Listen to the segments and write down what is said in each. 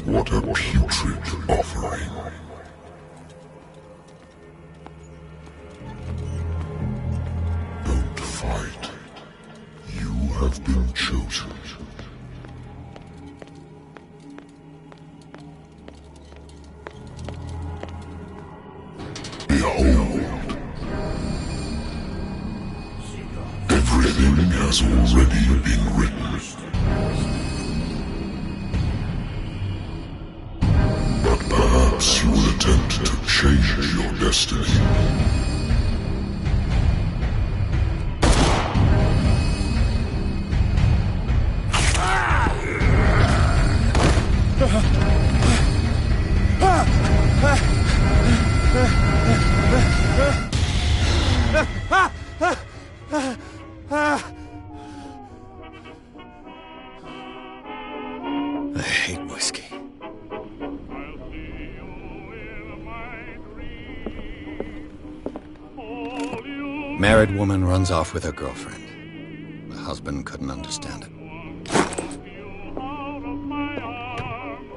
What a putrid offering. Don't fight. You have been chosen. Behold. Everything has already been written. But perhaps you will attempt to change your destiny. I hate whiskey. Married woman runs off with her girlfriend. The husband couldn't understand it.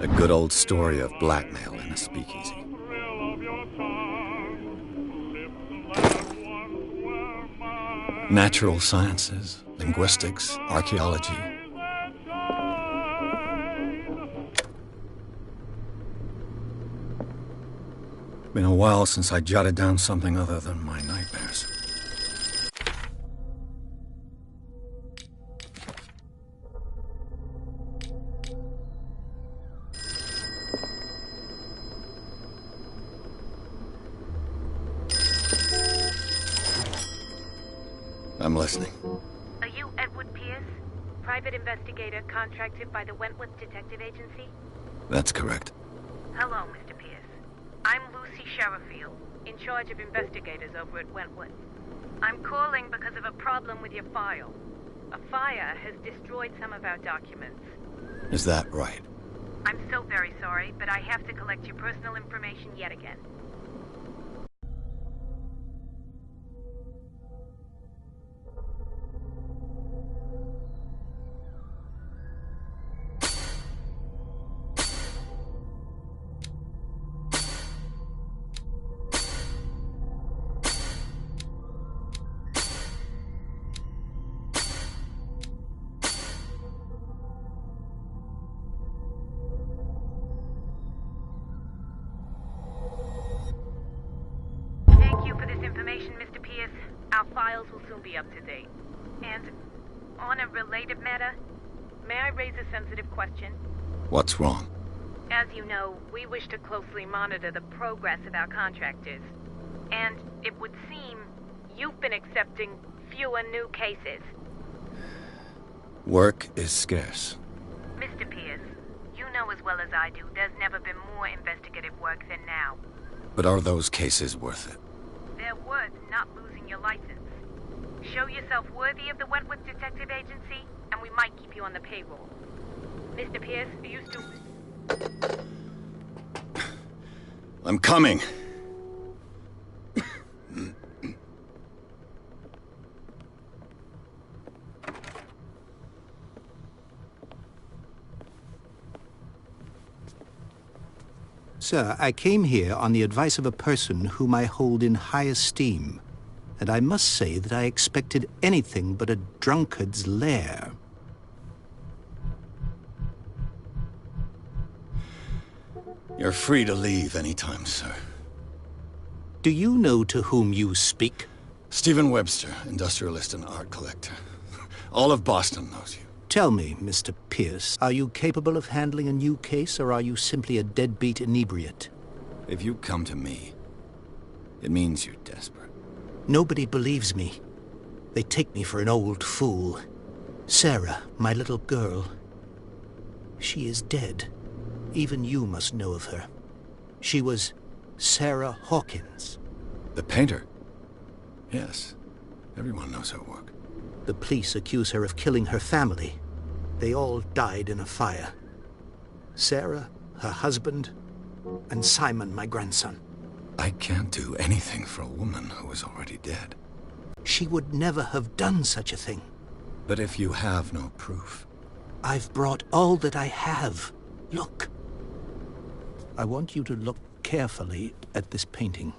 A good old story of blackmail in a speakeasy. Natural sciences, linguistics, archaeology. Been a while since I jotted down something other than my nightmares. I'm listening. Are you Edward Pierce, private investigator contracted by the Wentworth Detective Agency? That's correct. Hello, Mr. Pierce. I'm Lucy Sherrifield, in charge of investigators over at Wentworth. I'm calling because of a problem with your file. A fire has destroyed some of our documents. Is that right? I'm so very sorry, but I have to collect your personal information yet again. Mr. Pierce, our files will soon be up to date. And on a related matter, may I raise a sensitive question? What's wrong? As you know, we wish to closely monitor the progress of our contractors. And it would seem you've been accepting fewer new cases. Work is scarce. Mr. Pierce, you know as well as I do, there's never been more investigative work than now. But are those cases worth it? They're worth not losing your license. Show yourself worthy of the Wentworth Detective Agency, and we might keep you on the payroll. Mr. Pierce, are you still... I'm coming. Sir, I came here on the advice of a person whom I hold in high esteem, and I must say that I expected anything but a drunkard's lair. You're free to leave anytime, sir. Do you know to whom you speak? Stephen Webster, industrialist and art collector. All of Boston knows you. Tell me, Mr. Pierce, are you capable of handling a new case, or are you simply a deadbeat inebriate? If you come to me, it means you're desperate. Nobody believes me. They take me for an old fool. Sarah, my little girl, she is dead. Even you must know of her. She was Sarah Hawkins. The painter? Yes. Everyone knows her work. The police accuse her of killing her family. They all died in a fire. Sarah, her husband, and Simon, my grandson. I can't do anything for a woman who is already dead. She would never have done such a thing. But if you have no proof... I've brought all that I have. Look. I want you to look carefully at this painting.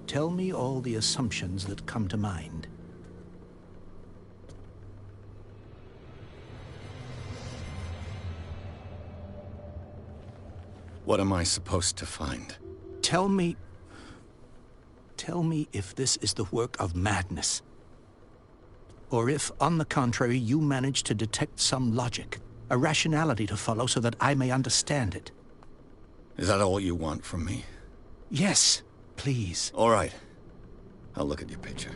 Tell me all the assumptions that come to mind. What am I supposed to find? Tell me if this is the work of madness. Or if, on the contrary, you manage to detect some logic, a rationality to follow so that I may understand it. Is that all you want from me? Yes, please. All right. I'll look at your picture.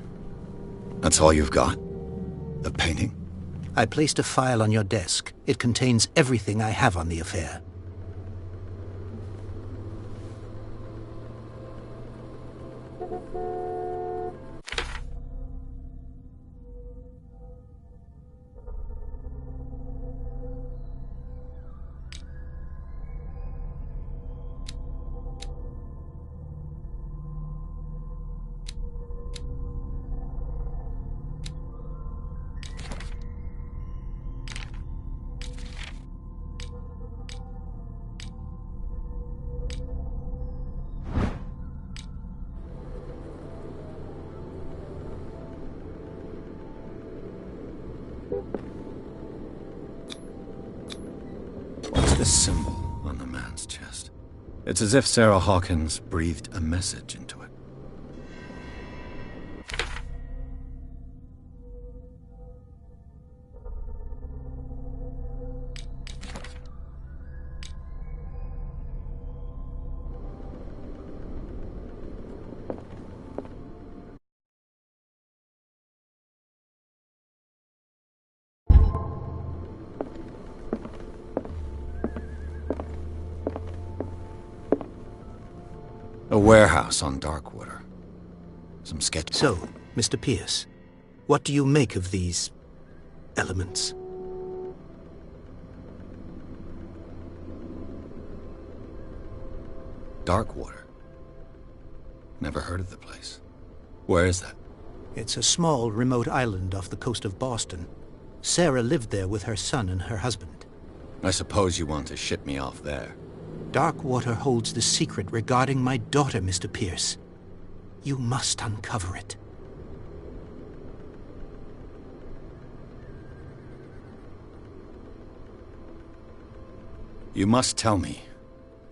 That's all you've got? The painting? I placed a file on your desk. It contains everything I have on the affair. What's this symbol on the man's chest? It's as if Sarah Hawkins breathed a message into it. A warehouse on Darkwater. Some sketch. So, Mr. Pierce, what do you make of these elements? Darkwater. Never heard of the place. Where is that? It's a small, remote island off the coast of Boston. Sarah lived there with her son and her husband. I suppose you want to ship me off there. Darkwater holds the secret regarding my daughter, Mr. Pierce. You must uncover it. You must tell me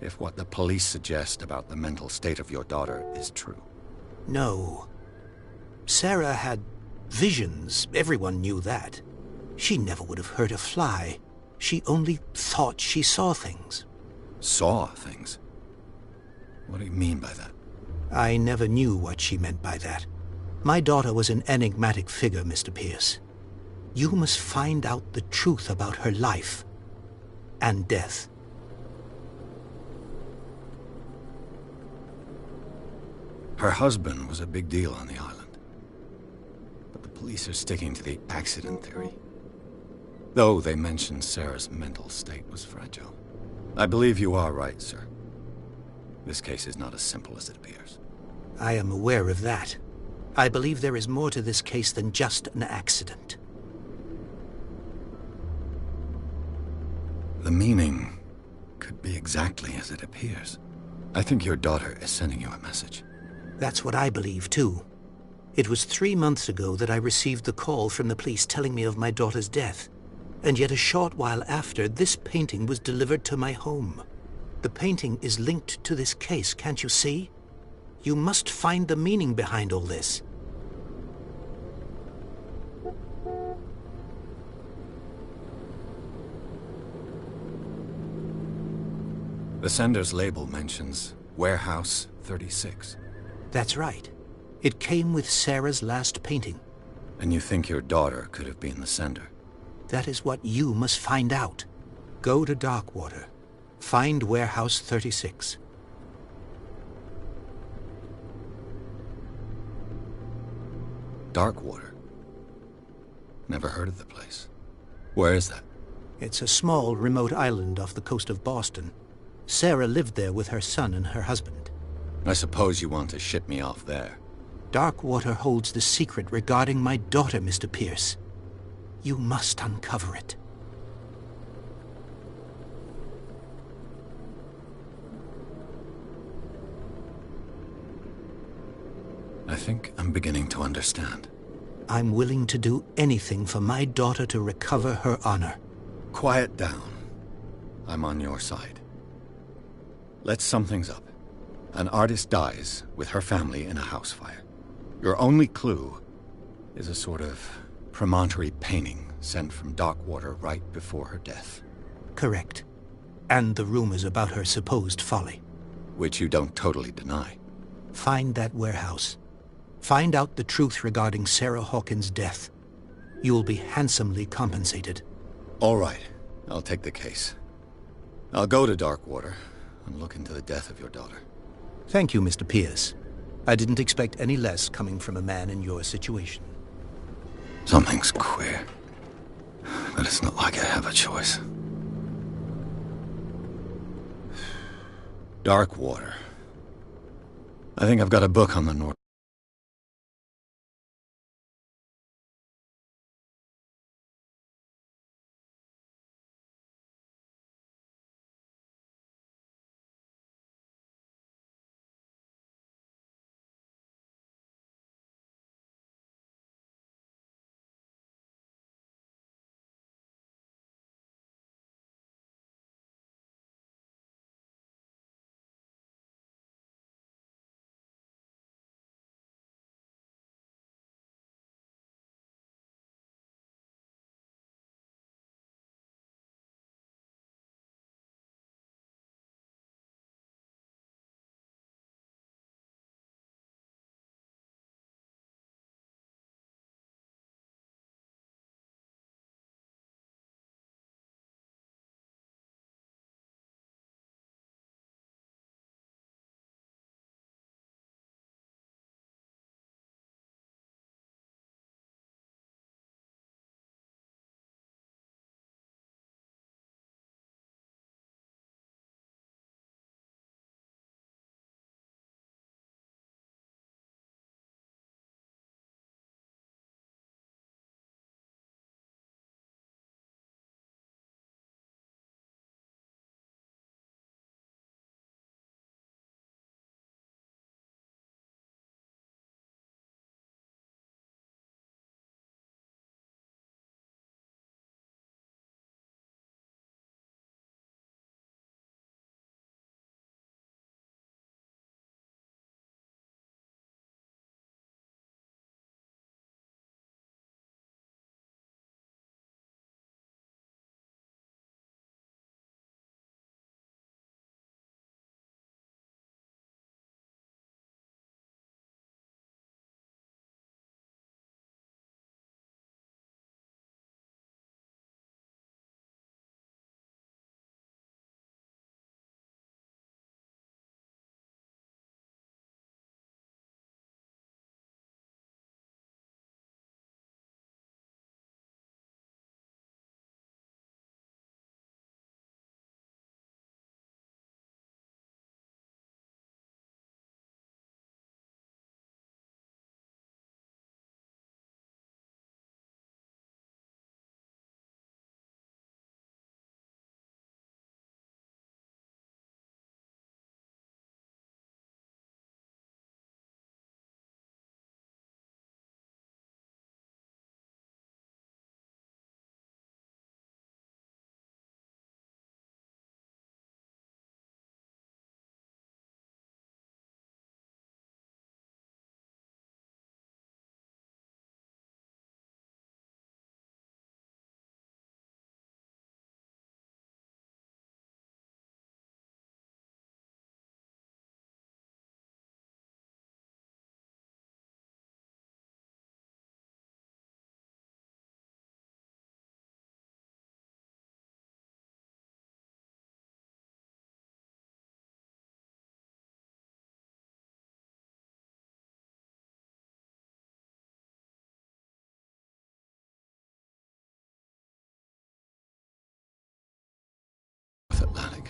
if what the police suggest about the mental state of your daughter is true. No. Sarah had visions. Everyone knew that. She never would have hurt a fly. She only thought she saw things. Saw things? What do you mean by that? I never knew what she meant by that. My daughter was an enigmatic figure, Mr. Pierce. You must find out the truth about her life and death. Her husband was a big deal on the island. But the police are sticking to the accident theory. Though they mentioned Sarah's mental state was fragile. I believe you are right, sir. This case is not as simple as it appears. I am aware of that. I believe there is more to this case than just an accident. The meaning could be exactly as it appears. I think your daughter is sending you a message. That's what I believe, too. It was 3 months ago that I received the call from the police telling me of my daughter's death. And yet a short while after, this painting was delivered to my home. The painting is linked to this case, can't you see? You must find the meaning behind all this. The sender's label mentions Warehouse 36. That's right. It came with Sarah's last painting. And you think your daughter could have been the sender? That is what you must find out. Go to Darkwater. Find Warehouse 36. Darkwater? Never heard of the place. Where is that? It's a small, remote island off the coast of Boston. Sarah lived there with her son and her husband. I suppose you want to ship me off there. Darkwater holds the secret regarding my daughter, Mr. Pierce. You must uncover it. I think I'm beginning to understand. I'm willing to do anything for my daughter to recover her honor. Quiet down. I'm on your side. Let's sum things up. An artist dies with her family in a house fire. Your only clue is a sort of promontory painting sent from Darkwater right before her death. Correct. And the rumors about her supposed folly. Which you don't totally deny. Find that warehouse. Find out the truth regarding Sarah Hawkins' death. You'll be handsomely compensated. All right. I'll take the case. I'll go to Darkwater and look into the death of your daughter. Thank you, Mr. Pierce. I didn't expect any less coming from a man in your situation. Something's queer. But it's not like I have a choice. Darkwater. I think I've got a book on the North. Atlantic.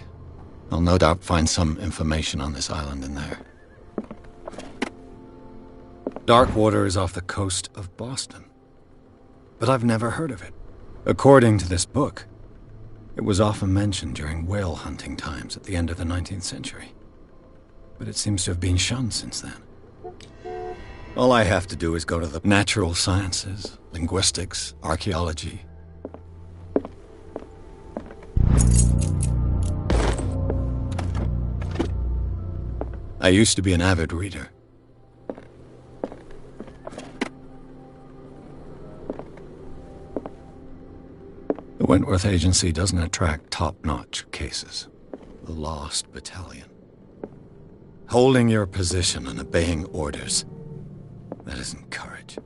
I'll no doubt find some information on this island in there. Darkwater is off the coast of Boston. But I've never heard of it. According to this book, it was often mentioned during whale hunting times at the end of the 19th century. But it seems to have been shunned since then. All I have to do is go to the natural sciences, linguistics, archaeology. I used to be an avid reader. The Wentworth Agency doesn't attract top-notch cases. The Lost Battalion. Holding your position and obeying orders. That isn't courage.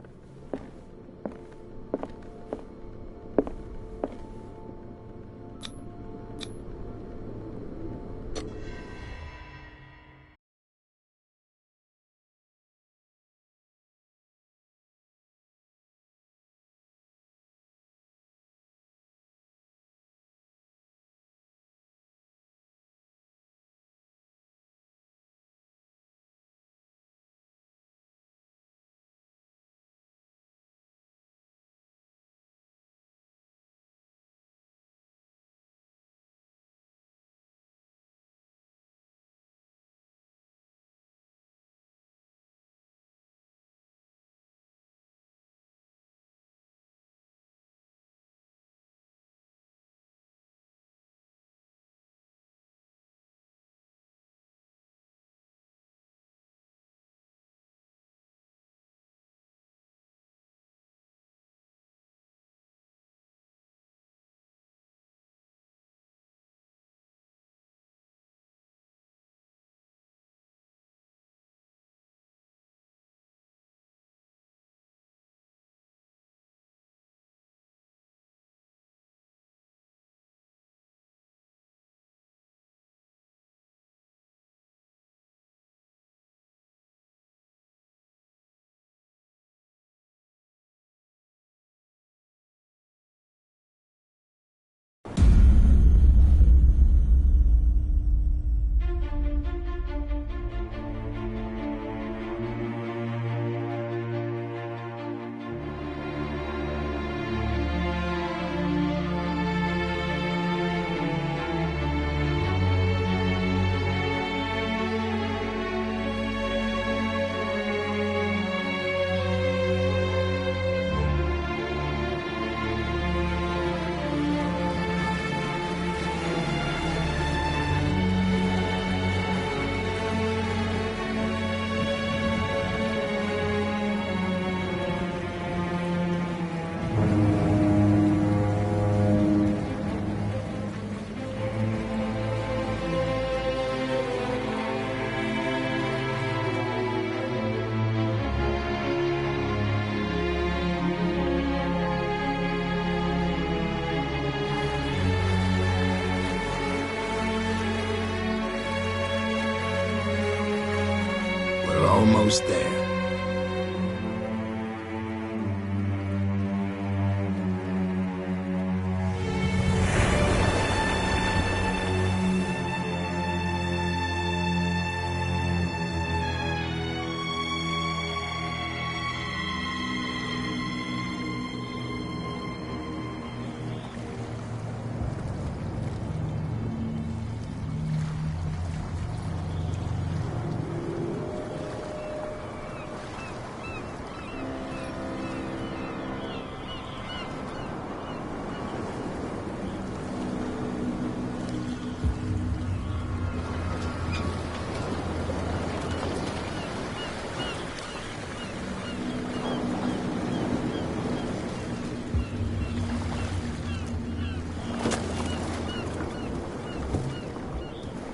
Almost there.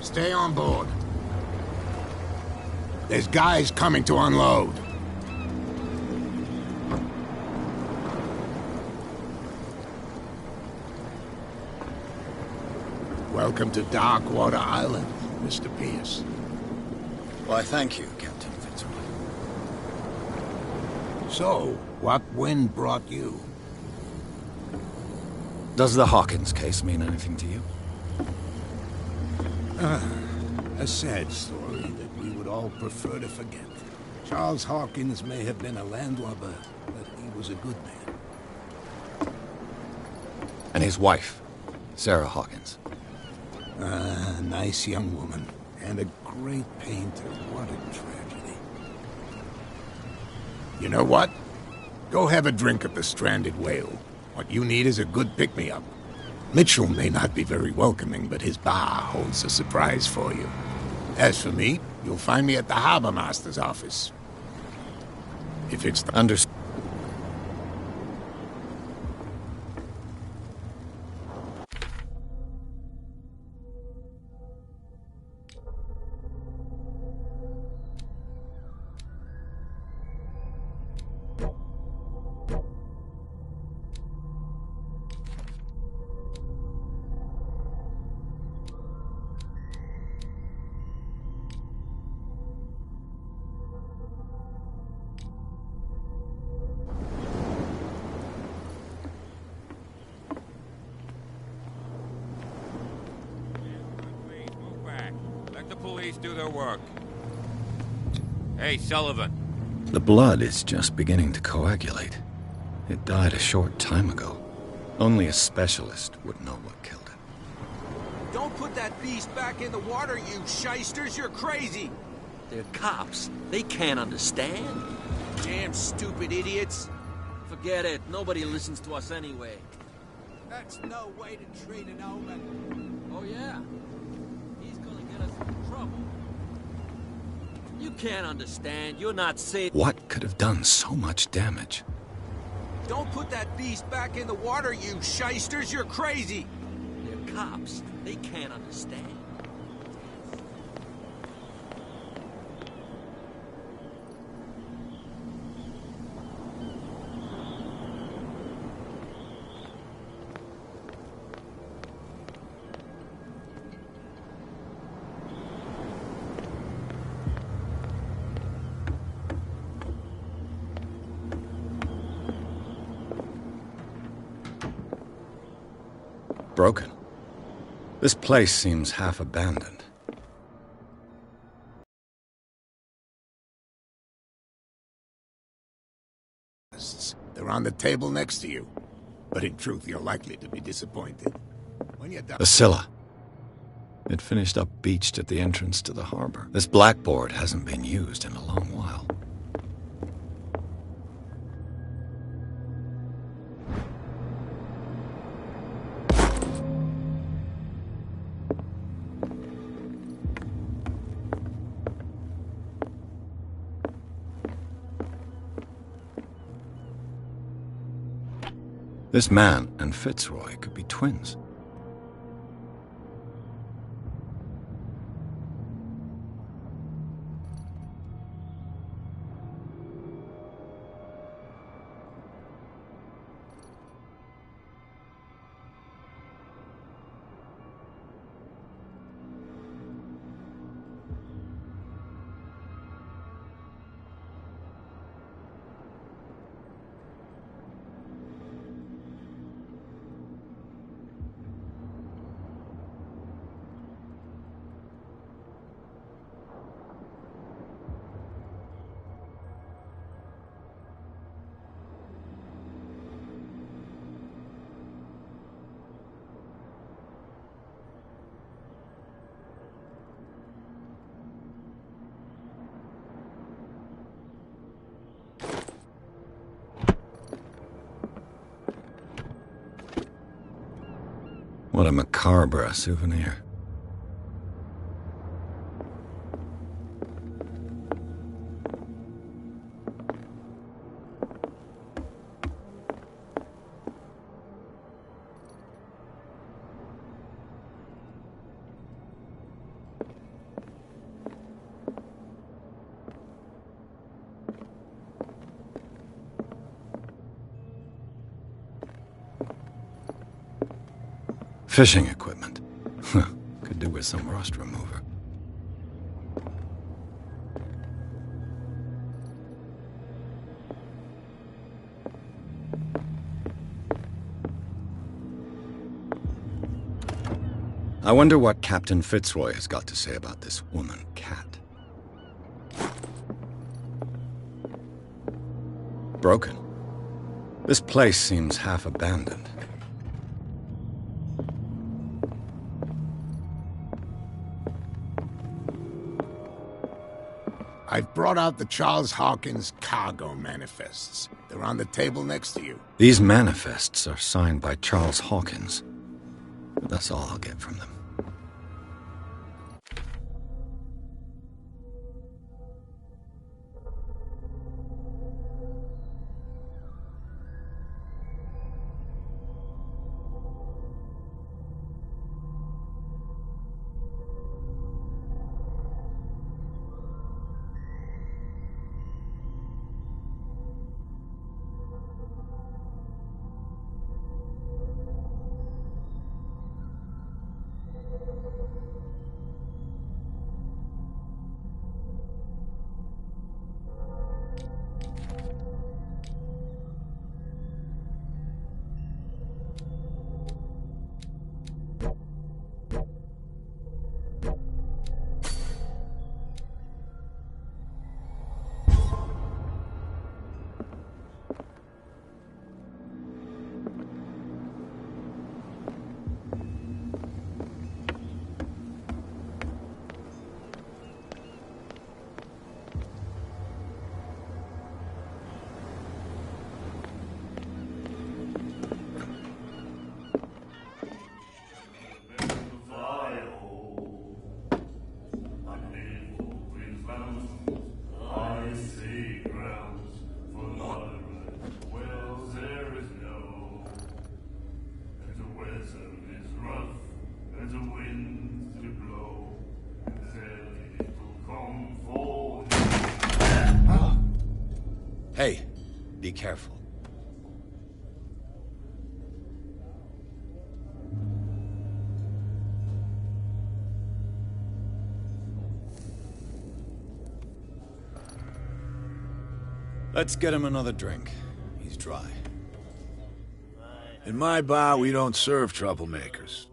Stay on board. There's guys coming to unload. Welcome to Darkwater Island, Mr. Pierce. Why, thank you, Captain Fitzroy. So, what wind brought you? Does the Hawkins case mean anything to you? A sad story that we would all prefer to forget. Charles Hawkins may have been a landlubber, but he was a good man. And his wife, Sarah Hawkins. A nice young woman, and a great painter. What a tragedy. You know what? Go have a drink at the Stranded Whale. What you need is a good pick-me-up. Mitchell may not be very welcoming, but his bar holds a surprise for you. As for me, you'll find me at the Harbor Master's office. If it's the... Understood. Do their work. Hey, Sullivan. The blood is just beginning to coagulate. It died a short time ago. Only a specialist would know what killed it. Don't put that beast back in the water, you shysters! You're crazy! They're cops. They can't understand. Damn stupid idiots! Forget it. Nobody listens to us anyway. That's no way to treat an omen. Oh, yeah? He's gonna get us in trouble. You can't understand. You're not safe. What could have done so much damage? Don't put that beast back in the water, you shysters! You're crazy! They're cops. They can't understand. Broken. This place seems half abandoned. They're on the table next to you. But in truth, you're likely to be disappointed. When you're done... The Scylla. It finished up beached at the entrance to the harbor. This blackboard hasn't been used in a long while. This man and Fitzroy could be twins. What a macabre souvenir. Fishing equipment. Could do with some rust remover. I wonder what Captain Fitzroy has got to say about this woman, Cat. Broken. This place seems half abandoned. I've brought out the Charles Hawkins cargo manifests. They're on the table next to you. These manifests are signed by Charles Hawkins. But that's all I'll get from them. Hey, be careful. Let's get him another drink. He's dry. In my bar, we don't serve troublemakers.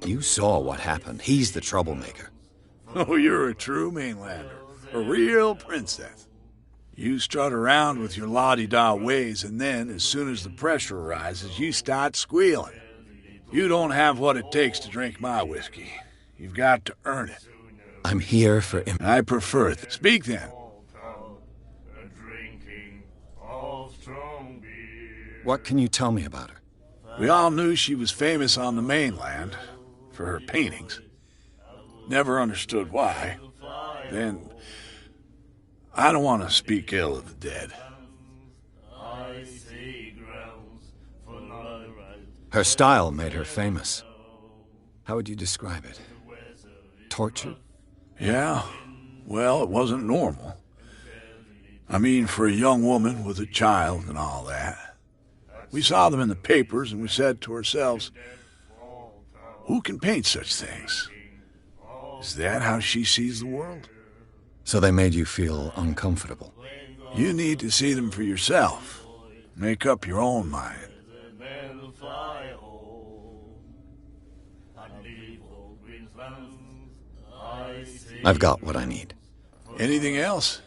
You saw what happened. He's the troublemaker. Oh, you're a true mainlander. A real princess. You strut around with your la-di-da ways, and then, as soon as the pressure arises, you start squealing. You don't have what it takes to drink my whiskey. You've got to earn it. I'm here for him. I prefer it. Speak then. What can you tell me about her? We all knew she was famous on the mainland for her paintings. Never understood why. Then, I don't want to speak ill of the dead. Her style made her famous. How would you describe it? Torture? Yeah, well, it wasn't normal. I mean, for a young woman with a child and all that. We saw them in the papers and we said to ourselves, who can paint such things? Is that how she sees the world? So they made you feel uncomfortable? You need to see them for yourself. Make up your own mind. I've got what I need. Anything else?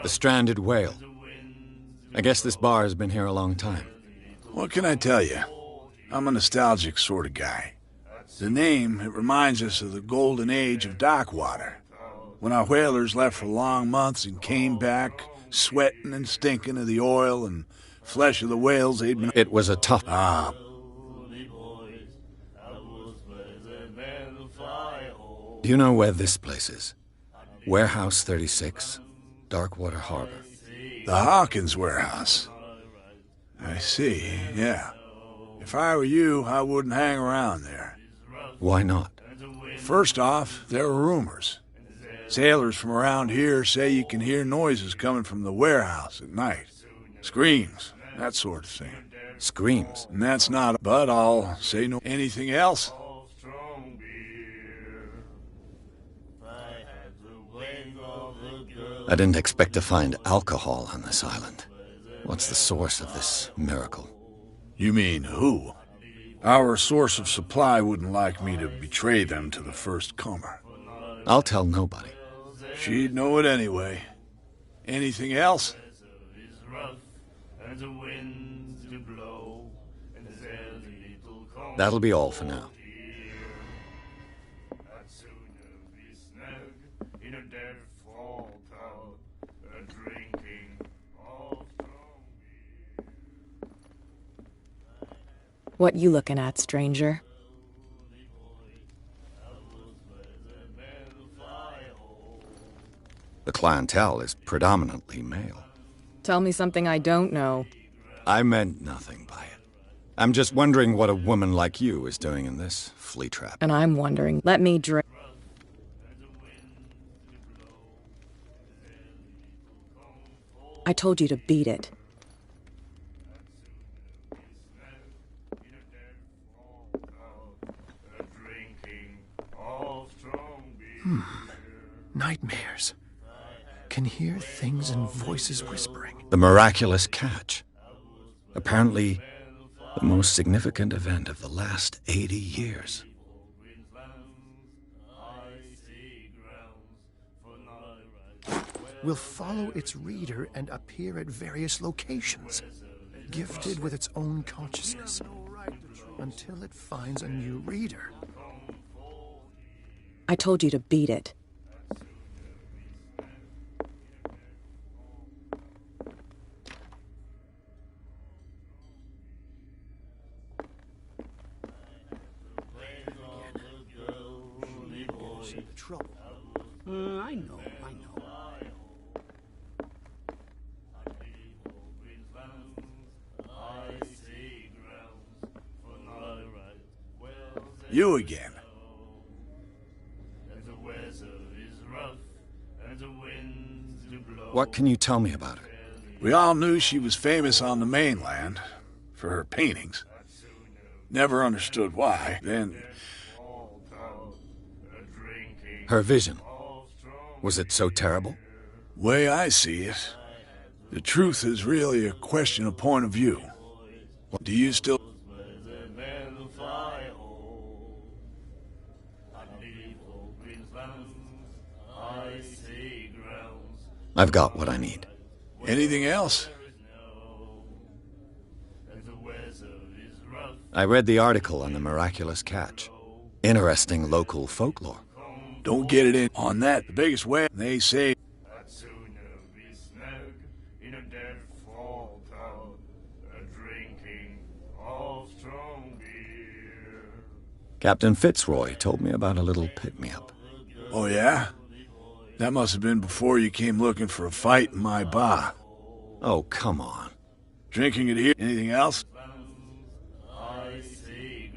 The stranded whale. I guess this bar has been here a long time. What can I tell you? I'm a nostalgic sort of guy. The name, it reminds us of the golden age of dock water. When our whalers left for long months and came back, sweating and stinking of the oil and flesh of the whales they'd been... It was a tough... Ah. Do you know where this place is? Warehouse 36, Darkwater Harbor. The Hawkins warehouse. I see, yeah. If I were you, I wouldn't hang around there. Why not? First off, there are rumors. Sailors from around here say you can hear noises coming from the warehouse at night. Screams, that sort of thing. Screams? And that's not... But I'll say no... Anything else? I didn't expect to find alcohol on this island. What's the source of this miracle? You mean who? Our source of supply wouldn't like me to betray them to the first comer. I'll tell nobody. She'd know it anyway. Anything else? That'll be all for now. What you looking at, stranger? The clientele is predominantly male. Tell me something I don't know. I meant nothing by it. I'm just wondering what a woman like you is doing in this flea trap. And I'm wondering, let me drink. I told you to beat it. Nightmares. Can hear things and voices whispering. The miraculous catch. Apparently, the most significant event of the last 80 years. Will follow its reader and appear at various locations, gifted with its own consciousness, until it finds a new reader. I told you to beat it. I know. You again. What can you tell me about her? We all knew she was famous on the mainland for her paintings. Never understood why. Then... Her vision. Was it so terrible? Way I see it, the truth is really a question of point of view. Do you still... I've got what I need. Anything else? I read the article on the miraculous catch. Interesting local folklore. Don't get it in on that. The biggest way, they say... Captain Fitzroy told me about a little pick-me-up. Oh, yeah? That must have been before you came looking for a fight in my bar. Oh, come on. Drinking it here. Anything else?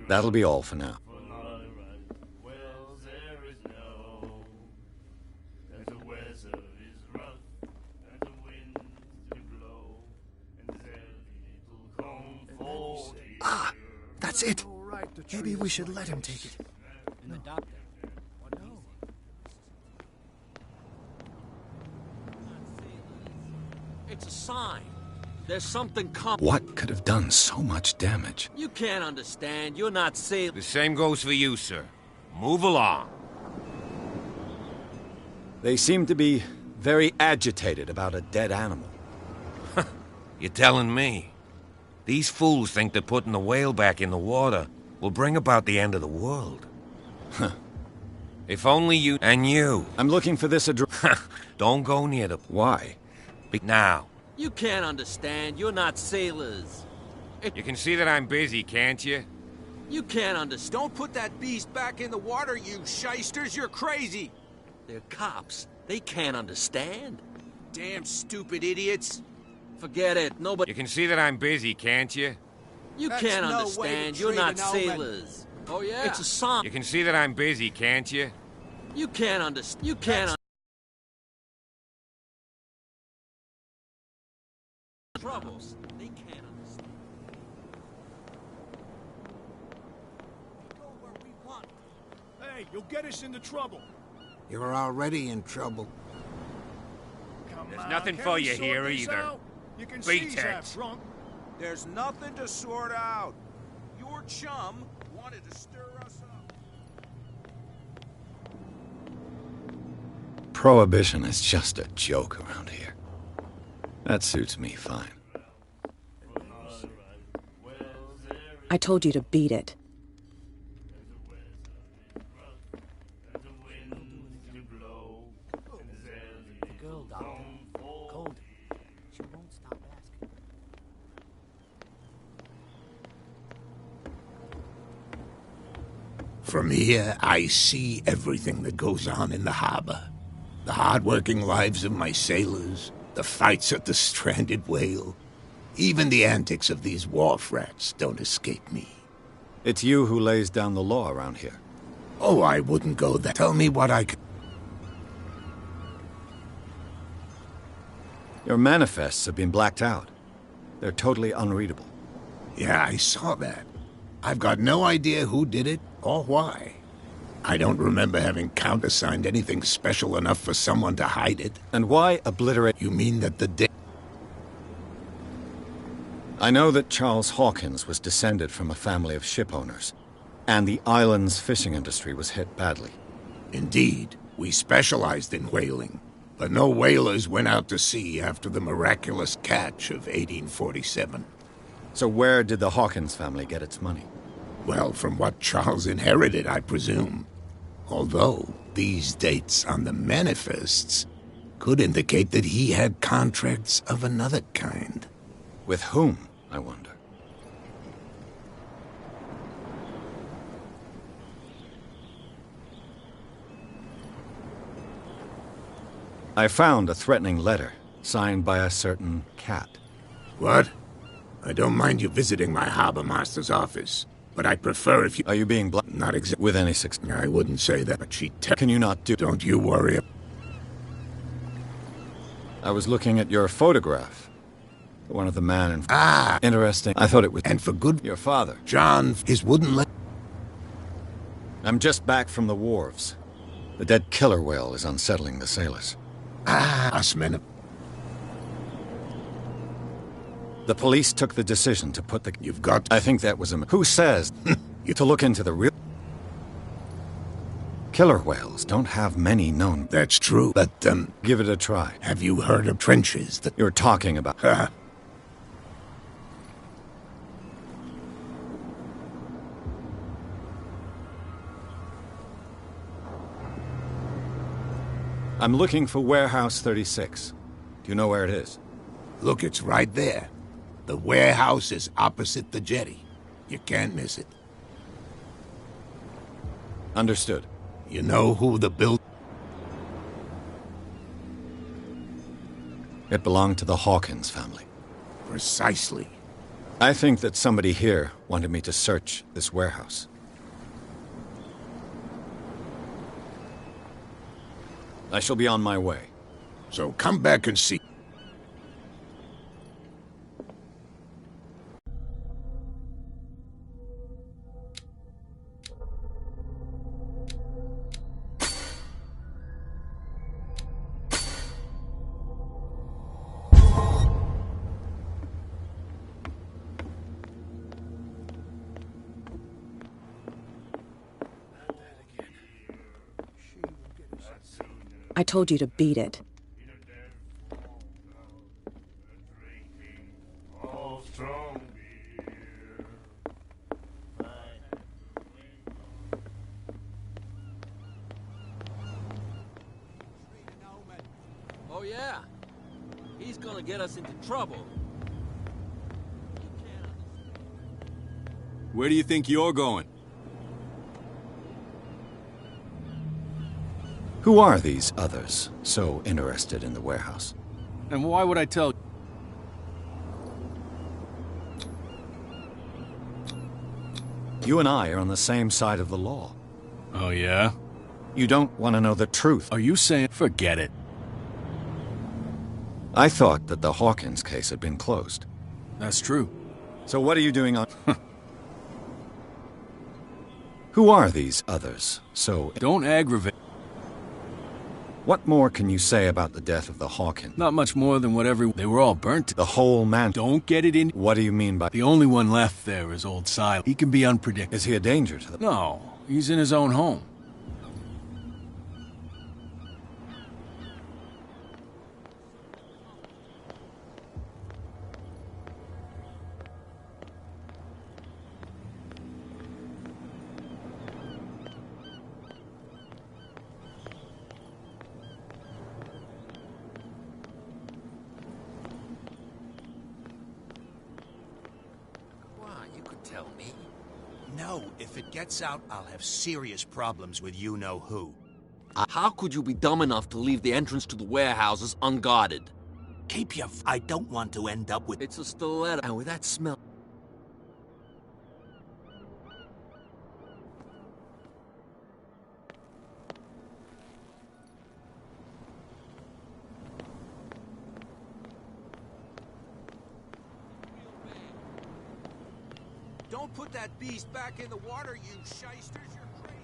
That'll be all for now. Ah, that's it. Maybe we should let him take it. The doctor. It's a sign. There's something coming. What could have done so much damage? You can't understand. You're not sailor. The same goes for you, sir. Move along. They seem to be very agitated about a dead animal. You're telling me? These fools think that putting the whale back in the water will bring about the end of the world. If only you... And you. I'm looking for this address. Don't go near the... Why? Now. You can't understand. You're not sailors. You can see that I'm busy, can't you? You can't understand. Don't put that beast back in the water, you shysters. You're crazy. They're cops. They can't understand. Damn stupid idiots. Forget it. Nobody... You can see that I'm busy, can't you? You That's can't no understand. way to You're treat not an omen. sailors. Oh, yeah? It's a sign. You can see that I'm busy, can't you? You can't understand. You can't... Troubles. They can't understand. Go where we want. Hey, you'll get us into trouble. You're already in trouble. There's nothing for you here either. You can Beat see he's it. half drunk. There's nothing to sort out. Your chum wanted to stir us up. Prohibition is just a joke around here. That suits me fine. I told you to beat it. The girl, Doctor. Cold. She won't stop asking. From here, I see everything that goes on in the harbor. The hard-working lives of my sailors, the fights at the stranded whale. Even the antics of these wharf rats don't escape me. It's you who lays down the law around here. Oh, I wouldn't go there. Tell me what I can... Your manifests have been blacked out. They're totally unreadable. Yeah, I saw that. I've got no idea who did it or why. I don't remember having countersigned anything special enough for someone to hide it. And why obliterate... You mean that the day... I know that Charles Hawkins was descended from a family of ship owners, and the island's fishing industry was hit badly. Indeed, we specialized in whaling, but no whalers went out to sea after the miraculous catch of 1847. So where did the Hawkins family get its money? Well, from what Charles inherited, I presume. Although, these dates on the manifests could indicate that he had contracts of another kind. With whom, I wonder? I found a threatening letter, signed by a certain cat. What? I don't mind you visiting my harbor master's office, but I'd prefer if you... Are you being Not exactly. With any success? I wouldn't say that, but she... Can you not do... Don't you worry. I was looking at your photograph. One of the man in... Ah! Interesting. I thought it was... And for good... Your father. John, his wouldn't let... I'm just back from the wharves. The dead killer whale is unsettling the sailors. Ah, us men... The police took the decision to put the... You've got... I think that was a... Who says... to look into the real... Killer whales don't have many known... That's true, but, Give it a try. Have you heard of trenches that... You're talking about... I'm looking for Warehouse 36. Do you know where it is? Look, it's right there. The warehouse is opposite the jetty. You can't miss it. Understood. You know who the build... It belonged to the Hawkins family. Precisely. I think that somebody here wanted me to search this warehouse. I shall be on my way. So come back and see. I told you to beat it. Oh, yeah. He's gonna get us into trouble. Where do you think you're going? Who are these others so interested in the warehouse? And why would I tell you? You and I are on the same side of the law. Oh, yeah? You don't want to know the truth. Are you saying... Forget it. I thought that the Hawkins case had been closed. That's true. So what are you doing on... Who are these others so... Don't aggravate... What more can you say about the death of the Hawkins? Not much more than whatever... They were all burnt. The whole man... Don't get it in... What do you mean by... The only one left there is old Silas. He can be unpredictable. Is he a danger to them? No, he's in his own home. No, if it gets out, I'll have serious problems with you-know-who. How could you be dumb enough to leave the entrance to the warehouses unguarded? Keep your I don't want to end up with... It's a stiletto, and with that smell... Don't put that beast back in the water, you shysters. You're crazy.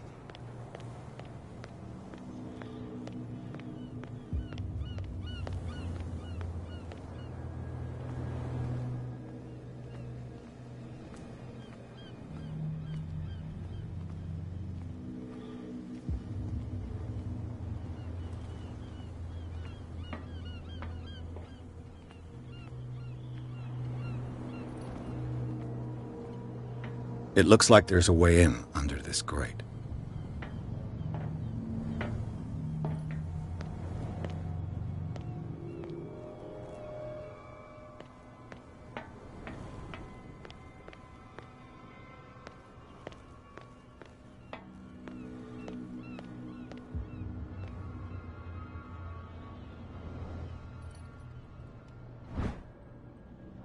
It looks like there's a way in under this grate.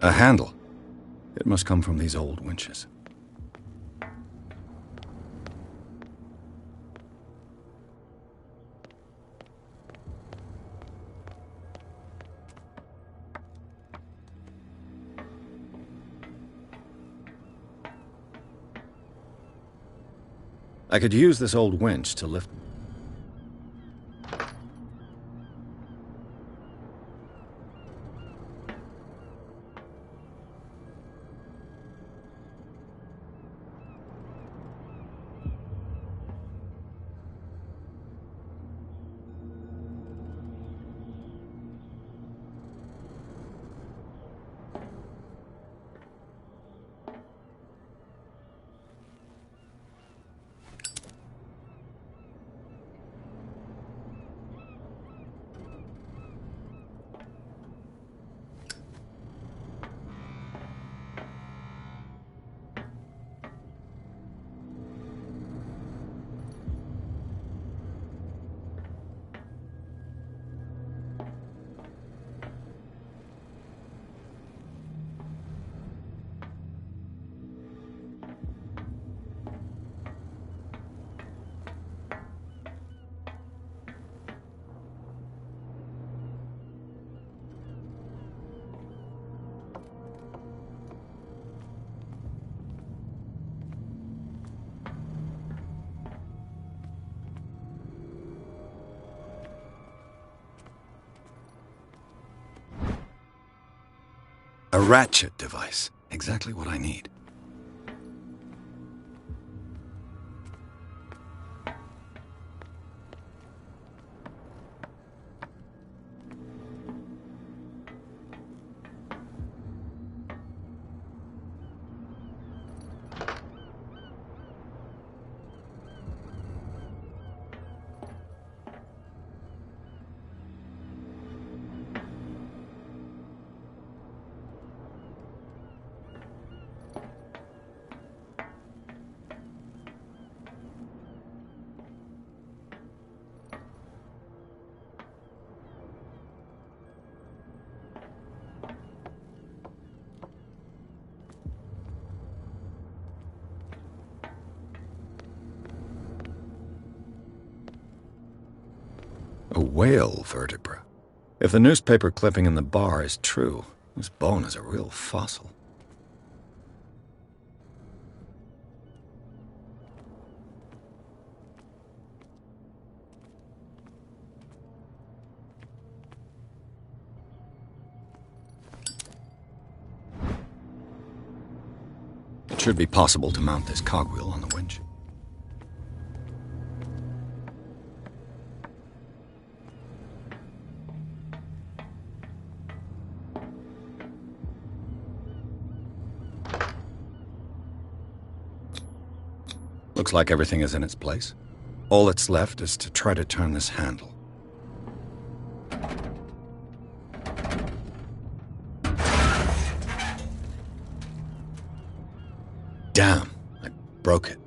A handle. It must come from these old winches. I could use this old winch to lift... A ratchet device. Exactly what I need. A whale vertebra. If the newspaper clipping in the bar is true, this bone is a real fossil. It should be possible to mount this cogwheel on the winch. Looks like everything is in its place. All that's left is to try to turn this handle. Damn, I broke it.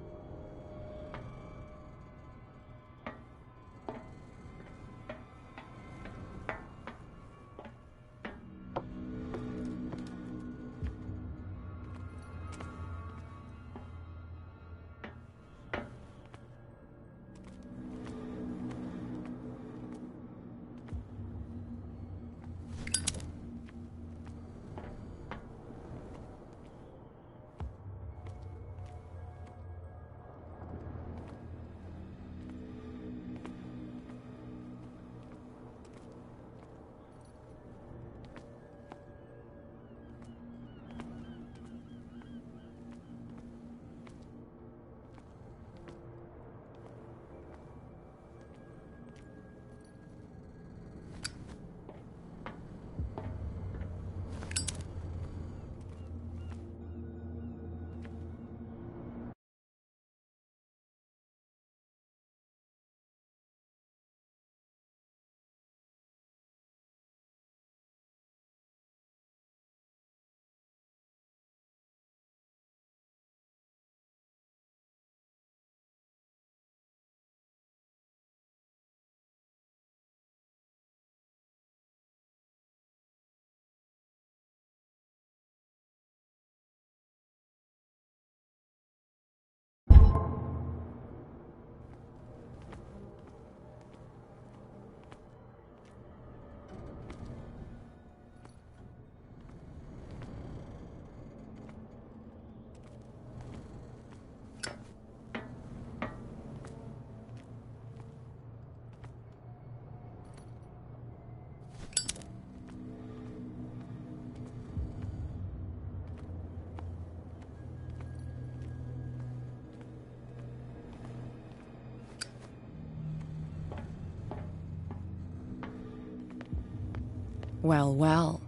Well, well.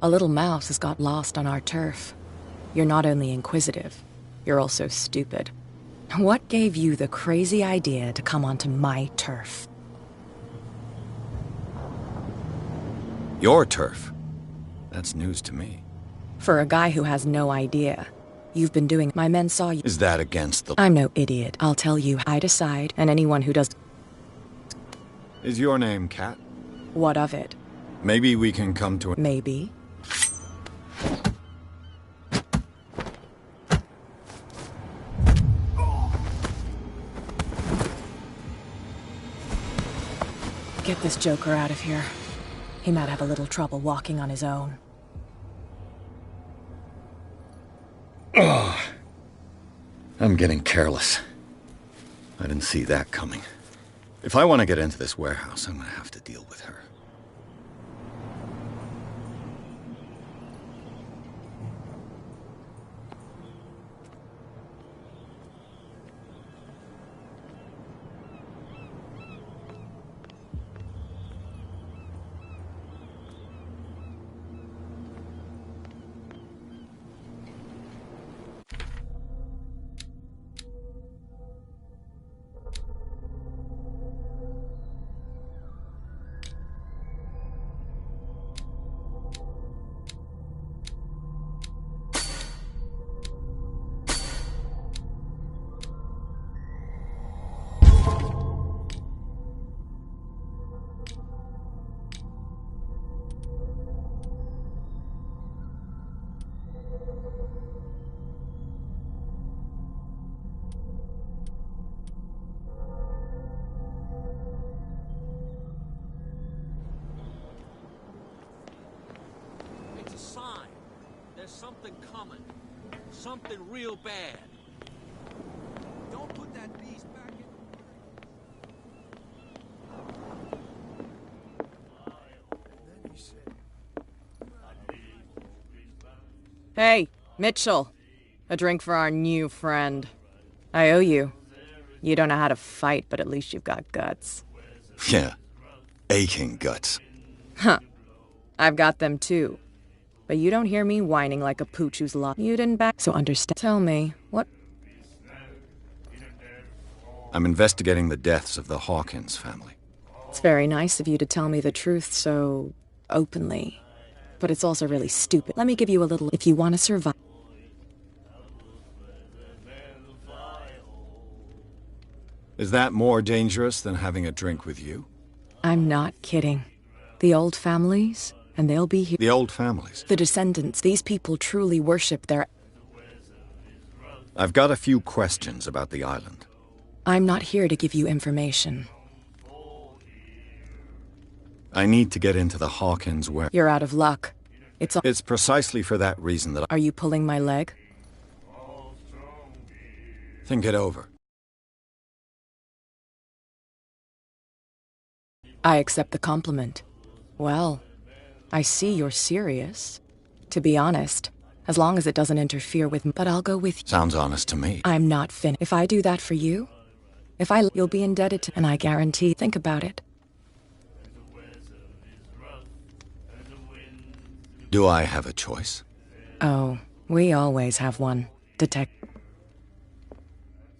A little mouse has got lost on our turf. You're not only inquisitive, you're also stupid. What gave you the crazy idea to come onto my turf? Your turf? That's news to me. For a guy who has no idea. You've been doing... My men saw you... Is that against the... I'm no idiot. I'll tell you, I decide, and anyone who does... Is your name Cat? What of it? Maybe we can come to... Maybe. Get this joker out of here. He might have a little trouble walking on his own. Oh, I'm getting careless. I didn't see that coming. If I want to get into this warehouse, I'm going to have to deal with her. It's a sign. There's something coming. Something real bad. Don't put that beast back in. Then he said, Hey, Mitchell. A drink for our new friend. I owe you. You don't know how to fight, but at least you've got guts. Yeah. Aching guts. Huh. I've got them too. But you don't hear me whining like a pooch who's lost. You didn't back, so understand. Tell me, what? I'm investigating the deaths of the Hawkins family. It's very nice of you to tell me the truth so openly. But it's also really stupid. Let me give you a little if you want to survive. Is that more dangerous than having a drink with you? I'm not kidding. The old families, and they'll be here. The old families? The descendants, these people truly worship their... I've got a few questions about the island. I'm not here to give you information. I need to get into the Hawkins where... You're out of luck. It's precisely for that reason that Are you pulling my leg? Think it over. I accept the compliment. Well, I see you're serious. To be honest, as long as it doesn't interfere with me, but I'll go with you. Sounds honest to me. I'm not finished. If I do that for you, you'll be indebted to, and I guarantee, think about it. Do I have a choice? Oh, we always have one.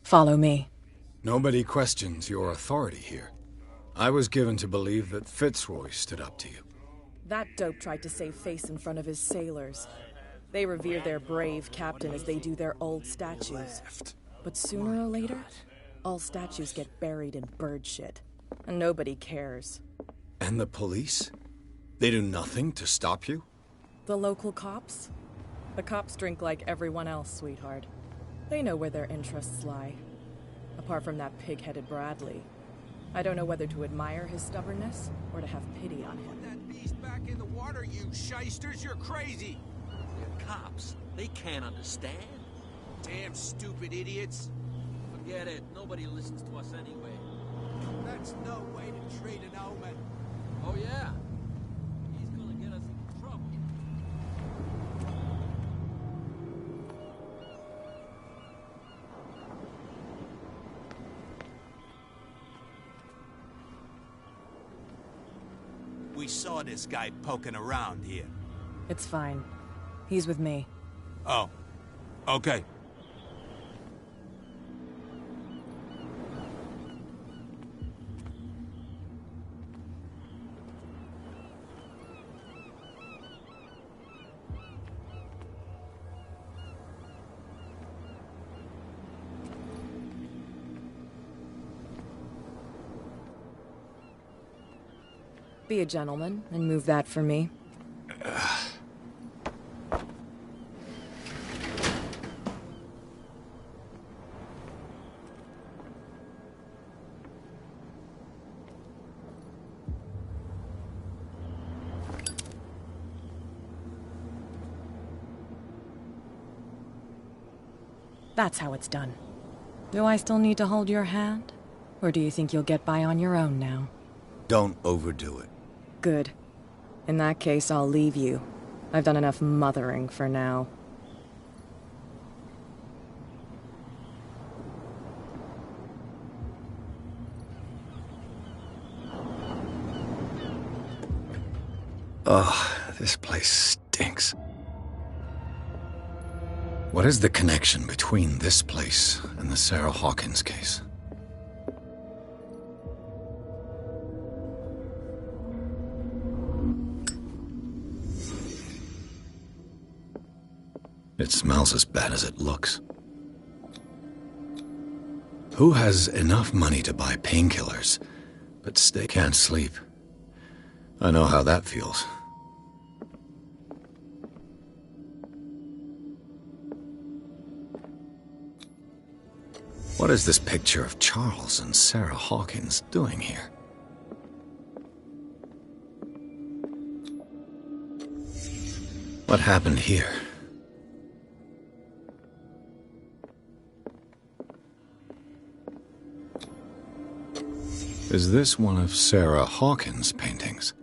Follow me. Nobody questions your authority here. I was given to believe that Fitzroy stood up to you. That dope tried to save face in front of his sailors. They revere their brave captain as they do their old statues. But sooner or later, all statues get buried in bird shit. And nobody cares. And the police? They do nothing to stop you? The local cops? The cops drink like everyone else, sweetheart. They know where their interests lie. Apart from that pig-headed Bradley. I don't know whether to admire his stubbornness or to have pity on him. Put that beast back in the water, you shysters. You're crazy. They're cops. They can't understand. Damn stupid idiots. Forget it. Nobody listens to us anyway. That's no way to treat an omen. Oh, yeah? He's gonna get us in trouble. We we saw this guy poking around here. It's fine. He's with me. Oh. Okay. Be a gentleman and move that for me. That's how it's done. Do I still need to hold your hand? Or do you think you'll get by on your own now? Don't overdo it. Good. In that case, I'll leave you. I've done enough mothering for now. Ugh, this place stinks. What is the connection between this place and the Sarah Hawkins case? It smells as bad as it looks. Who has enough money to buy painkillers, but can't sleep? I know how that feels. What is this picture of Charles and Sarah Hawkins doing here? What happened here? Is this one of Sarah Hawkins' paintings?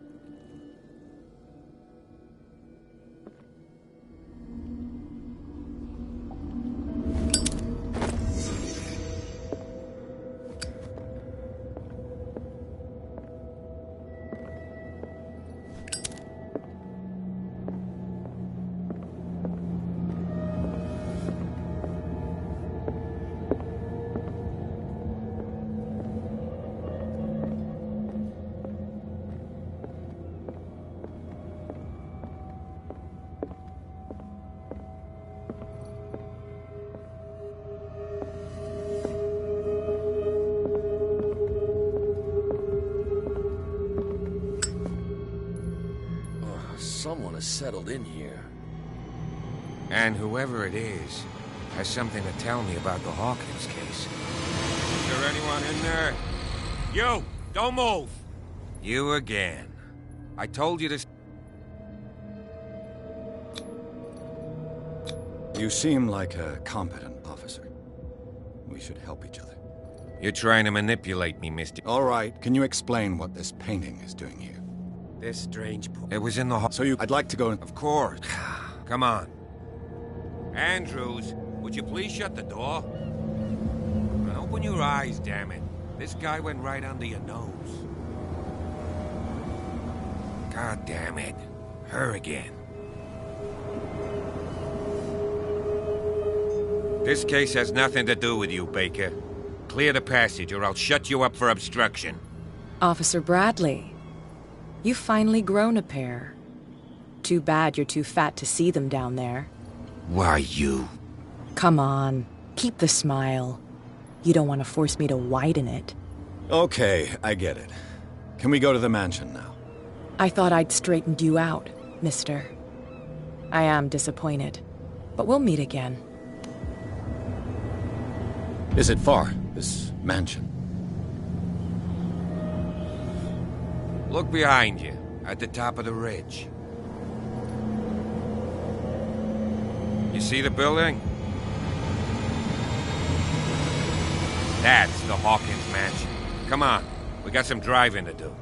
Someone has settled in here. And whoever it is has something to tell me about the Hawkins case. Is there anyone in there? You! Don't move! You again. I told you to... You seem like a competent officer. We should help each other. You're trying to manipulate me, mister. All right, can you explain what this painting is doing here? This strange... It was in the... I'd like to go... Of course. Come on. Andrews, would you please shut the door? And open your eyes, damn it. This guy went right under your nose. God damn it. Her again. This case has nothing to do with you, Baker. Clear the passage or I'll shut you up for obstruction. Officer Bradley. You've finally grown a pair. Too bad you're too fat to see them down there. Why, you... Come on, keep the smile. You don't want to force me to widen it. Okay, I get it. Can we go to the mansion now? I thought I'd straightened you out, mister. I am disappointed, but we'll meet again. Is it far, this mansion? Look behind you, at the top of the ridge. You see the building? That's the Hawkins mansion. Come on, we got some driving to do.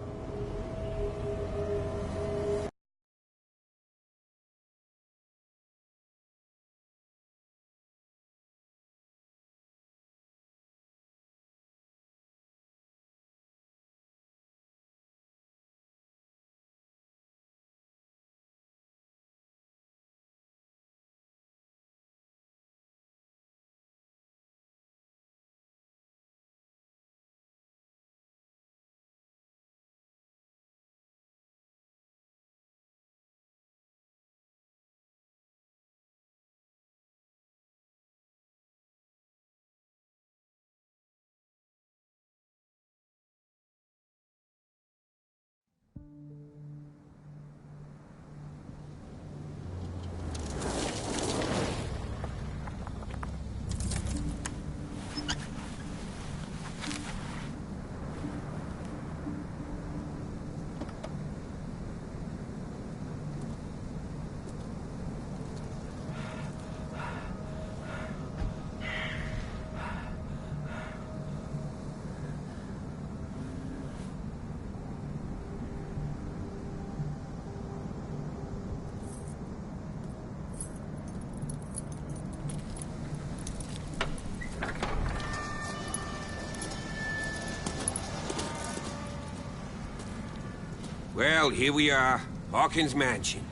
Well, here we are. Hawkins Mansion.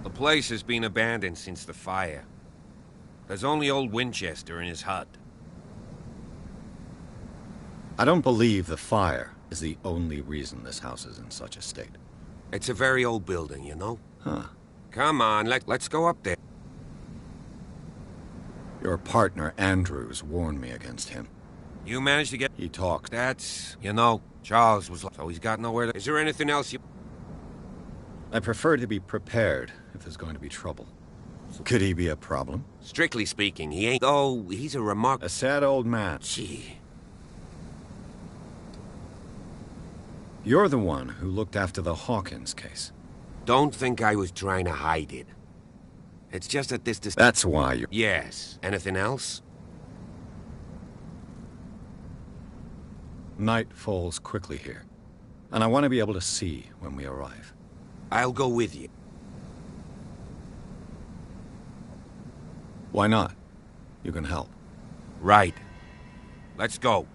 The place has been abandoned since the fire. There's only old Winchester in his hut. I don't believe the fire is the only reason this house is in such a state. It's a very old building, you know? Huh. Come on, let's go up there. Your partner, Andrews, warned me against him. You managed to get... He talked. That's... You know, Charles was... So he's got nowhere to... Is there anything else you... I prefer to be prepared if there's going to be trouble. Could he be a problem? Strictly speaking, he ain't... Oh, he's a remarkable... A sad old man. Gee. You're the one who looked after the Hawkins case. Don't think I was trying to hide it. It's just that this... That's why you... Yes. Anything else? Night falls quickly here, and I want to be able to see when we arrive. I'll go with you. Why not? You can help. Right. Let's go.